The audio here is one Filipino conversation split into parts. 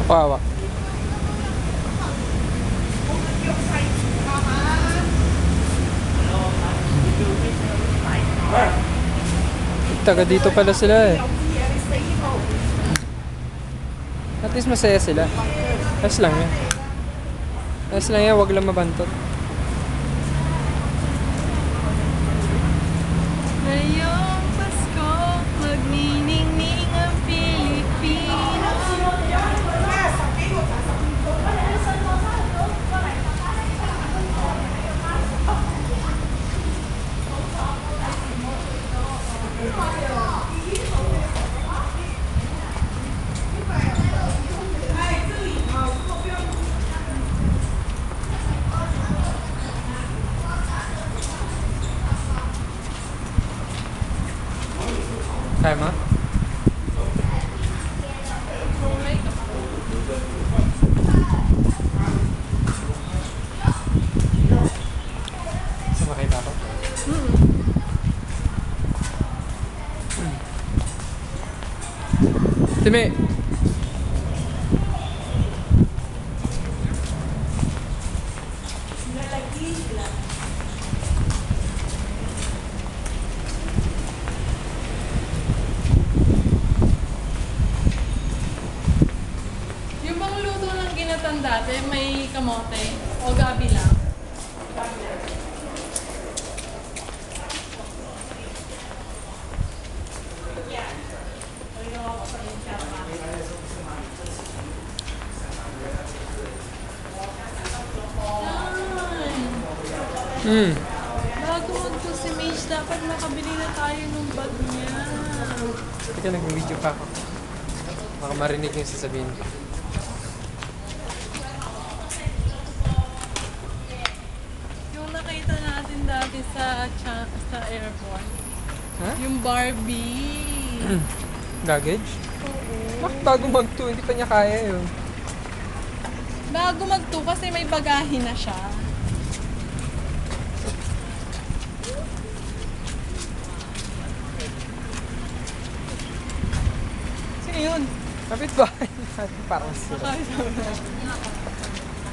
Kawawa. Taga dito pala sila eh. At least masaya sila. Ayos lang yan. Ayos lang yan, wag lang mabantot. Ngayong Pasko, magniningning ang Pilipino. Kaya mo? Sumakay ba ako? Timi! Yung bang luto ng ginatan dati, may kamote o gabi lang? Hmm. Bago magto si Mage, dapat makabili na tayo ng bag niya. Teka, nag-video pa ako. Baka marinig yung sasabihin ko. Yung nakita natin dati sa airport. Ha? Yung Barbie. Luggage? Oo. Bakit bago mag-2? Hindi pa niya kaya yun. Bago mag-2 kasi may bagahe na siya. Sino yun? Kapit bahay natin parang sila.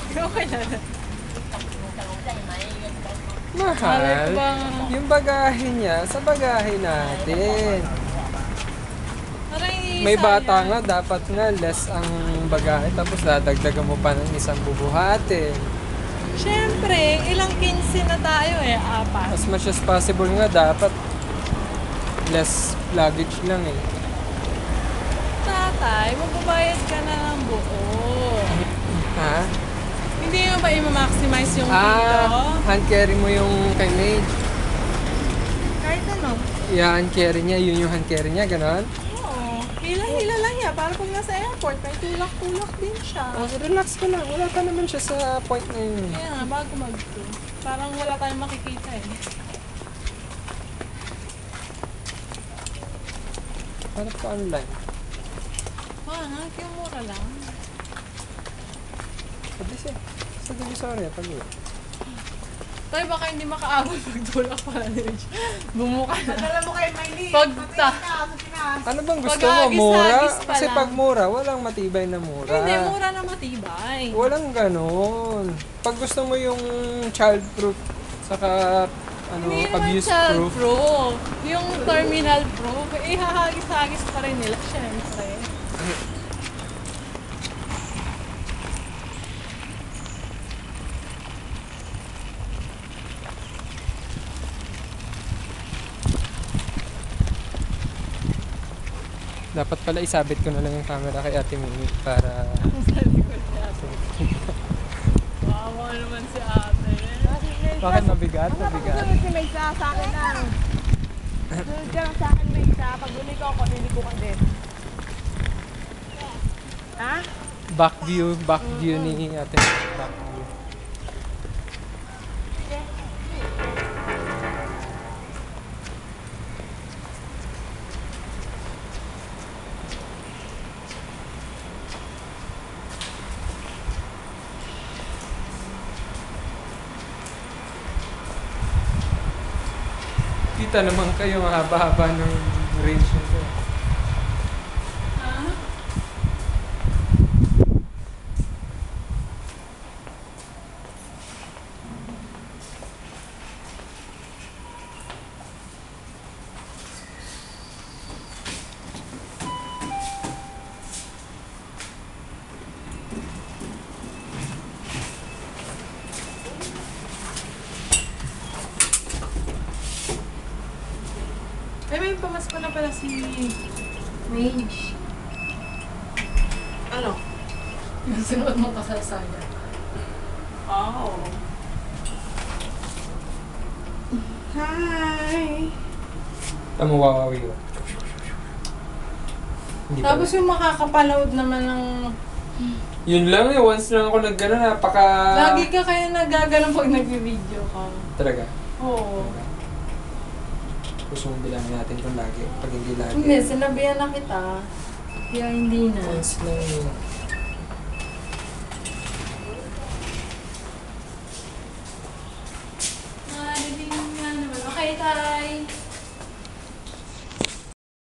Ikaw kaya? Mahal. Alay ba? Yung bagahe niya, sa bagahe natin. Parang May sayang. bata nga, dapat nga less ang bagahe. Tapos dadagdagan mo pa ng isang bubuhatin. Siyempre, ilang 15 na tayo eh, 4. As much as possible nga, dapat less luggage lang eh. Tatay, magbabayad ka na ng buo. Ha? Hindi mo ba i-maximize yung kilo? Hand carry mo yung kay Mage. Kahit ano? I-hand carry niya, yun yung hand carry niya, ganon. Oo. Hila-hila lang yan. Para pag nasa airport, may tulak-tulak din siya. Relax ka lang, wala pa naman siya sa point na yun. Kaya nga, bago mag-2. Parang wala tayong makikita eh. Hanap ka online. Hanap yung mura lang. Sabi siya, sa Divisoria, pag-uwi. Tayo baka hindi makaabot magtulak pala ni Rich. Bumuka na. Dala mo kay Maylene. Pagta. Ano bang gusto mo? Pag-agis-agis Mura? pa Kasi lang. pag mura, walang matibay na mura. Hindi, mura na matibay. Walang ganon. Pag gusto mo yung child-proof, saka Hindi naman abuse-proof. child-proof. Yung terminal-proof, ihahagis-hagis pa rin nila, syempre. Dapat pala isabit ko na lang yung camera kay Ate Mimi para... Sa likod ni ate. Wawa naman si ate. Bakit mabigat? Mabigat. Sunod si Maysa sa akin na. Sunod ka lang sa akin, Maysa. Pag lumiko ako, niligo ka din. Ha? Back view ni Ate. Back view. Kita naman kayo, mahaba-haba ng range nito. ko na pala si Mage. Ano? Yung sinuot mong kasalsaya. Oh. Hi! Tama wawawi ko. Hindi pa. Tapos yung makakapanood naman ng... Yun lang eh, once lang ako nag-gano, Lagi ka kaya nagagalang pag nag-video ka. Talaga? Oo. Gusto mong bilangin natin kung lagi, pag hindi lagi. Hindi, sinabihan na kita. Kaya hindi na. Once lang yun. Nga naman. Okay, tayo.